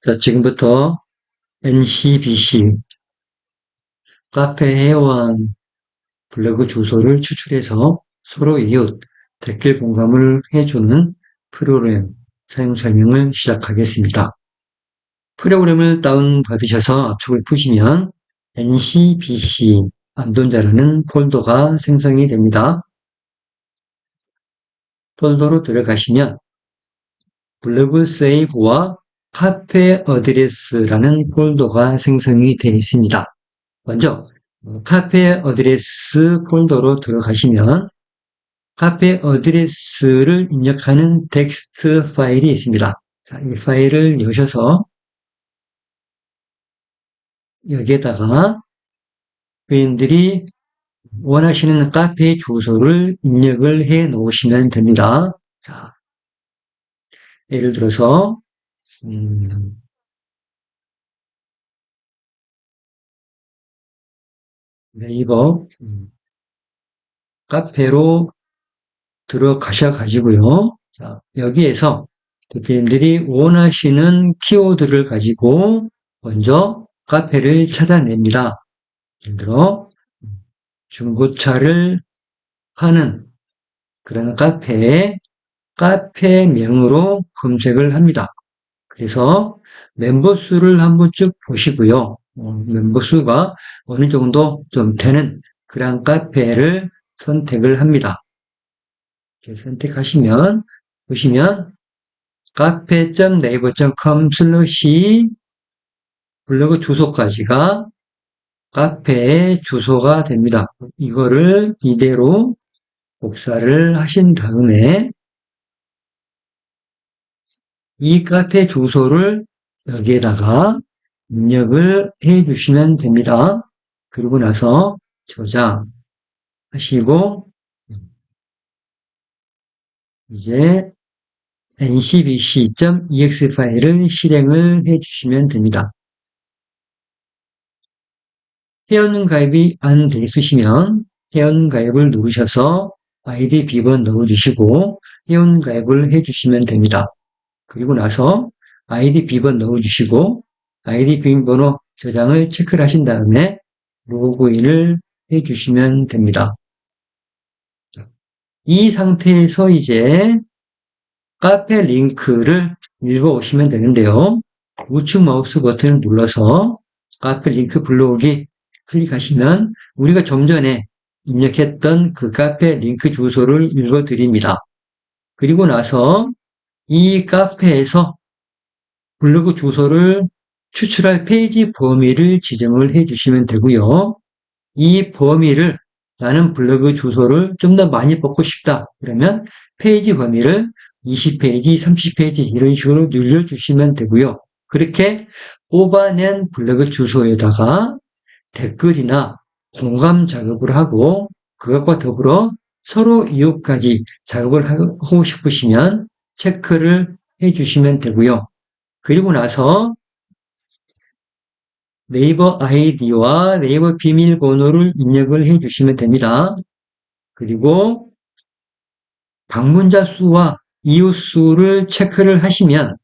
자, 지금부터 NCBC 카페 회원 블로그 주소를 추출해서 서로 이웃 댓글 공감을 해주는 프로그램 사용 설명을 시작하겠습니다. 프로그램을 다운받으셔서 압축을 푸시면 NCBC 안돈자라는 폴더가 생성이 됩니다. 폴더로 들어가시면 블로그 세이브와 카페 어드레스라는 폴더가 생성이 되어 있습니다. 먼저 카페 어드레스 폴더로 들어가시면 카페 어드레스를 입력하는 텍스트 파일이 있습니다. 자, 이 파일을 여셔서 여기에다가 고객님들이 원하시는 카페 주소를 입력을 해 놓으시면 됩니다. 자, 예를 들어서 네이버 카페로 들어가셔가지고요. 자, 여기에서 대표님들이 원하시는 키워드를 가지고 먼저 카페를 찾아냅니다. 예를 들어 중고차를 하는 그런 카페에 카페명으로 검색을 합니다. 그래서 멤버 수를 한번 쭉 보시고요. 멤버 수가 어느 정도 좀 되는 그런 카페를 선택을 합니다. 이렇게 선택하시면 보시면 카페.naver.com 블로그 주소까지가 카페의 주소가 됩니다. 이거를 이대로 복사를 하신 다음에 이 카페 주소를 여기에다가 입력을 해 주시면 됩니다. 그리고 나서 저장하시고 이제 ncbc.exe 파일을 실행을 해 주시면 됩니다. 회원가입이 안 돼 있으시면 회원가입을 누르셔서 아이디 비번 넣어주시고 회원가입을 해주시면 됩니다. 그리고 나서 아이디 비번 넣어주시고 아이디 비밀번호 저장을 체크를 하신 다음에 로그인을 해주시면 됩니다. 이 상태에서 이제 카페 링크를 읽어오시면 되는데요. 우측 마우스 버튼을 눌러서 카페 링크 불러오기 클릭하시면 우리가 좀 전에 입력했던 그 카페 링크 주소를 읽어드립니다. 그리고 나서 이 카페에서 블로그 주소를 추출할 페이지 범위를 지정을 해주시면 되고요. 이 범위를 나는 블로그 주소를 좀 더 많이 뽑고 싶다. 그러면 페이지 범위를 20페이지, 30페이지 이런 식으로 늘려주시면 되고요. 그렇게 뽑아낸 블로그 주소에다가 댓글이나 공감 작업을 하고 그것과 더불어 서로 이웃까지 작업을 하고 싶으시면 체크를 해주시면 되고요. 그리고 나서 네이버 아이디와 네이버 비밀번호를 입력을 해주시면 됩니다. 그리고 방문자 수와 이웃 수를 체크를 하시면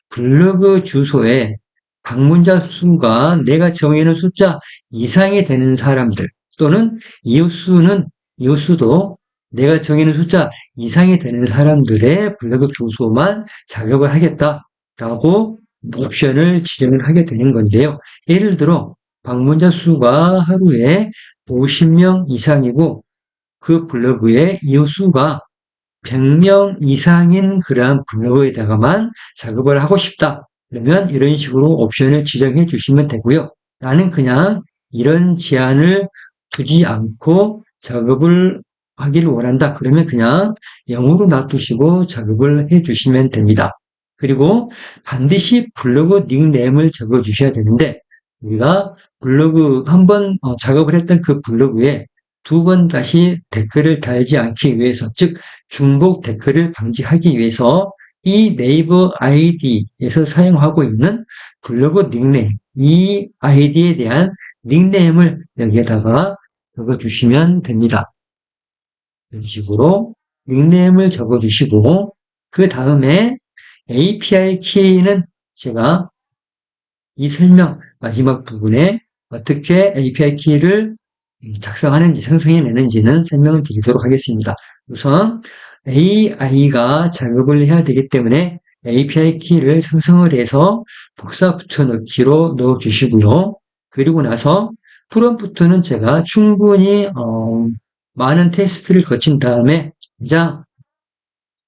블로그 주소에 방문자 수가 내가 정해놓은 숫자 이상이 되는 사람들 또는 이웃 수도 내가 정해놓은 숫자 이상이 되는 사람들의 블로그 주소만 작업을 하겠다라고 옵션을 지정을 하게 되는 건데요. 예를 들어 방문자 수가 하루에 50명 이상이고 그 블로그의 이웃 수가 100명 이상인 그러한 블로그에다가만 작업을 하고 싶다. 그러면 이런 식으로 옵션을 지정해 주시면 되고요. 나는 그냥 이런 제한을 두지 않고 작업을 하기를 원한다. 그러면 그냥 0으로 놔두시고 작업을 해 주시면 됩니다. 그리고 반드시 블로그 닉네임을 적어 주셔야 되는데 우리가 블로그 한번 작업을 했던 그 블로그에 두 번 다시 댓글을 달지 않기 위해서, 즉 중복 댓글을 방지하기 위해서 이 네이버 아이디에서 사용하고 있는 블로그 닉네임, 이 아이디에 대한 닉네임을 여기에다가 적어주시면 됩니다. 이런 식으로 닉네임을 적어주시고 그 다음에 API 키는 제가 이 설명 마지막 부분에 어떻게 API 키를 작성하는지, 생성해내는지는 설명을 드리도록 하겠습니다. 우선 AI가 작업을 해야 되기 때문에 API 키를 생성을 해서 복사 붙여넣기로 넣어주시고요. 그리고 나서 프롬프트는 제가 충분히 많은 테스트를 거친 다음에 가장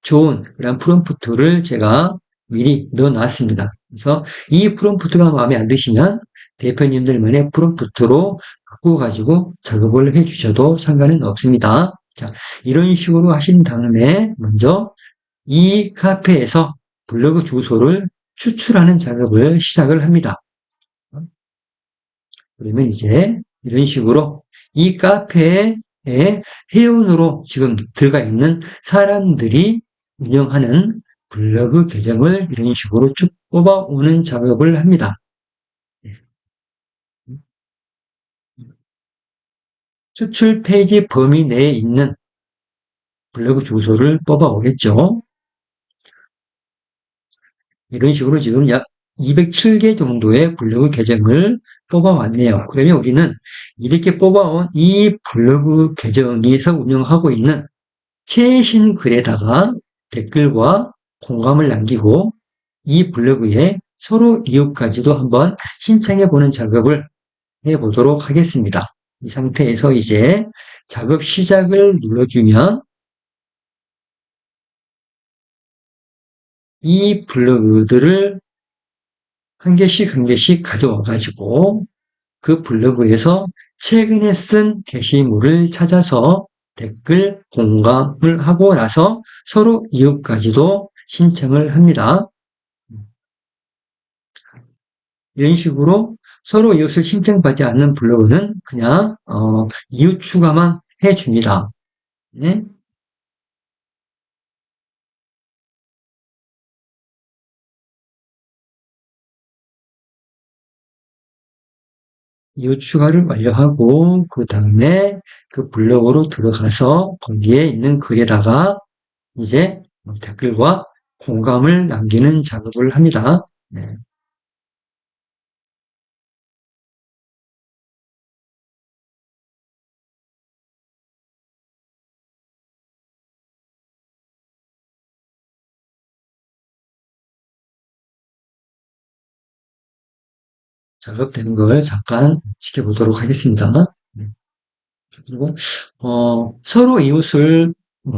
좋은 그런 프롬프트를 제가 미리 넣어놨습니다. 그래서 이 프롬프트가 마음에 안 드시면 대표님들만의 프롬프트로 바꿔가지고 작업을 해주셔도 상관은 없습니다. 자, 이런 식으로 하신 다음에 먼저 이 카페에서 블로그 주소를 추출하는 작업을 시작을 합니다. 그러면 이제 이런 식으로 이 카페에 회원으로 지금 들어가 있는 사람들이 운영하는 블로그 계정을 이런 식으로 쭉 뽑아오는 작업을 합니다. 추출 페이지 범위 내에 있는 블로그 주소를 뽑아오겠죠. 이런 식으로 지금 약 207개 정도의 블로그 계정을 뽑아왔네요. 그러면 우리는 이렇게 뽑아온 이 블로그 계정에서 운영하고 있는 최신 글에다가 댓글과 공감을 남기고 이 블로그에 서로 이웃까지도 한번 신청해보는 작업을 해보도록 하겠습니다. 이 상태에서 이제 작업 시작을 눌러주면 이 블로그들을 한 개씩 한 개씩 가져와 가지고 그 블로그에서 최근에 쓴 게시물을 찾아서 댓글 공감을 하고 나서 서로 이웃까지도 신청을 합니다. 이런 식으로 서로 이웃을 신청받지 않는 블로그는 그냥 이웃 추가만 해줍니다. 네? 이웃 추가를 완료하고 그 다음에 그 블로그로 들어가서 거기에 있는 글에다가 이제 댓글과 공감을 남기는 작업을 합니다. 네. 작업되는 걸 잠깐 지켜보도록 하겠습니다. 네. 그리고 서로 이웃을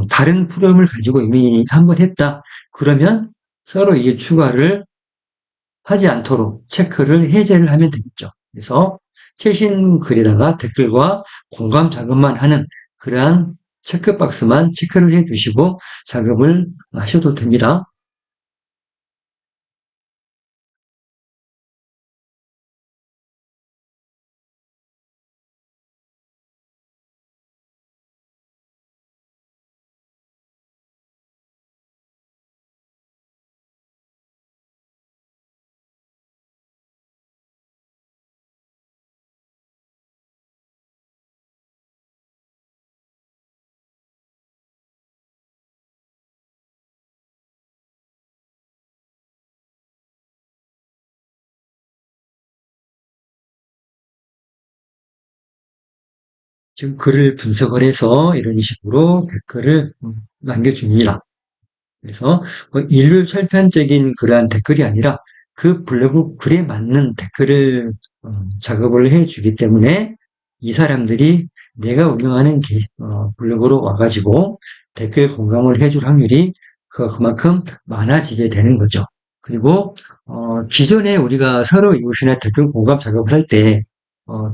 다른 프로그램을 가지고 이미 한번 했다. 그러면 서로 이게 추가를 하지 않도록 체크를 해제를 하면 되겠죠. 그래서 최신 글에다가 댓글과 공감 작업만 하는 그러한 체크박스만 체크를 해 주시고 작업을 하셔도 됩니다. 지금 글을 분석을 해서 이런 식으로 댓글을 남겨줍니다. 그래서 일률 철편적인 그러한 댓글이 아니라 그 블로그 글에 맞는 댓글을 작업을 해주기 때문에 이 사람들이 내가 운영하는 블로그로 와가지고 댓글 공감을 해줄 확률이 그만큼 많아지게 되는 거죠. 그리고 기존에 우리가 서로 이웃이나 댓글 공감 작업을 할 때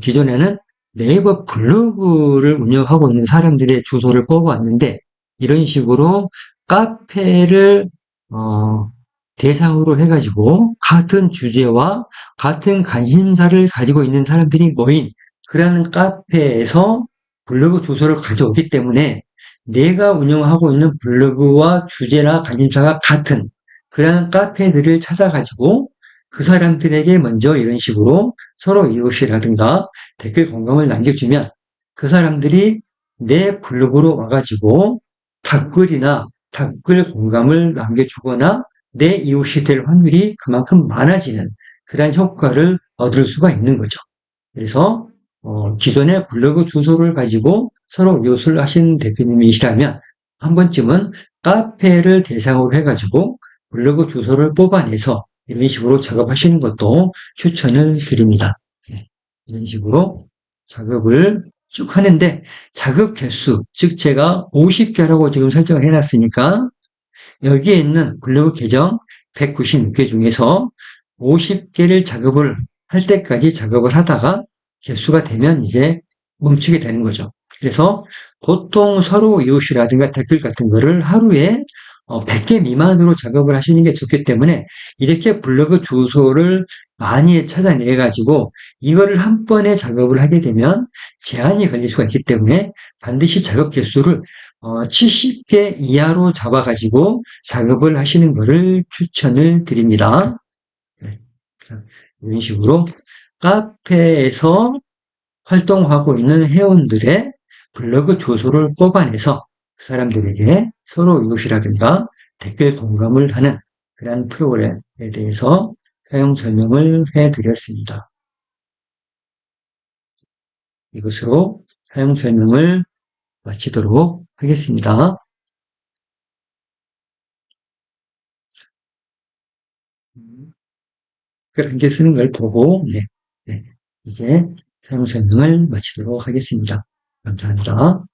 기존에는 네이버 블로그를 운영하고 있는 사람들의 주소를 뽑아왔는데 이런 식으로 카페를 대상으로 해가지고 같은 주제와 같은 관심사를 가지고 있는 사람들이 모인 그러한 카페에서 블로그 주소를 가져오기 때문에 내가 운영하고 있는 블로그와 주제나 관심사가 같은 그러한 카페들을 찾아가지고 그 사람들에게 먼저 이런 식으로 서로 이웃이라든가 댓글 공감을 남겨주면 그 사람들이 내 블로그로 와가지고 댓글이나 댓글 공감을 남겨주거나 내 이웃이 될 확률이 그만큼 많아지는 그런 효과를 얻을 수가 있는 거죠. 그래서 기존의 블로그 주소를 가지고 서로 요술을 하시는 대표님이시라면 한 번쯤은 카페를 대상으로 해가지고 블로그 주소를 뽑아내서 이런 식으로 작업하시는 것도 추천을 드립니다. 네, 이런 식으로 작업을 쭉 하는데 작업 개수, 즉 제가 50개라고 지금 설정을 해놨으니까 여기에 있는 블로그 계정 196개 중에서 50개를 작업을 할 때까지 작업을 하다가 개수가 되면 이제 멈추게 되는 거죠. 그래서 보통 서로 이웃이라든가 댓글 같은 거를 하루에 100개 미만으로 작업을 하시는 게 좋기 때문에 이렇게 블로그 주소를 많이 찾아내 가지고 이거를 한 번에 작업을 하게 되면 제한이 걸릴 수가 있기 때문에 반드시 작업 개수를 70개 이하로 잡아가지고 작업을 하시는 것을 추천을 드립니다. 네. 이런 식으로 카페에서 활동하고 있는 회원들의 블로그 주소를 뽑아내서 그 사람들에게 서로 이웃이라든가 댓글 공감을 하는 그런 프로그램에 대해서 사용 설명을 해드렸습니다. 이것으로 사용 설명을 마치도록 하겠습니다. 그렇게 쓰는 걸 보고, 네, 네, 이제 사용 설명을 마치도록 하겠습니다. 감사합니다.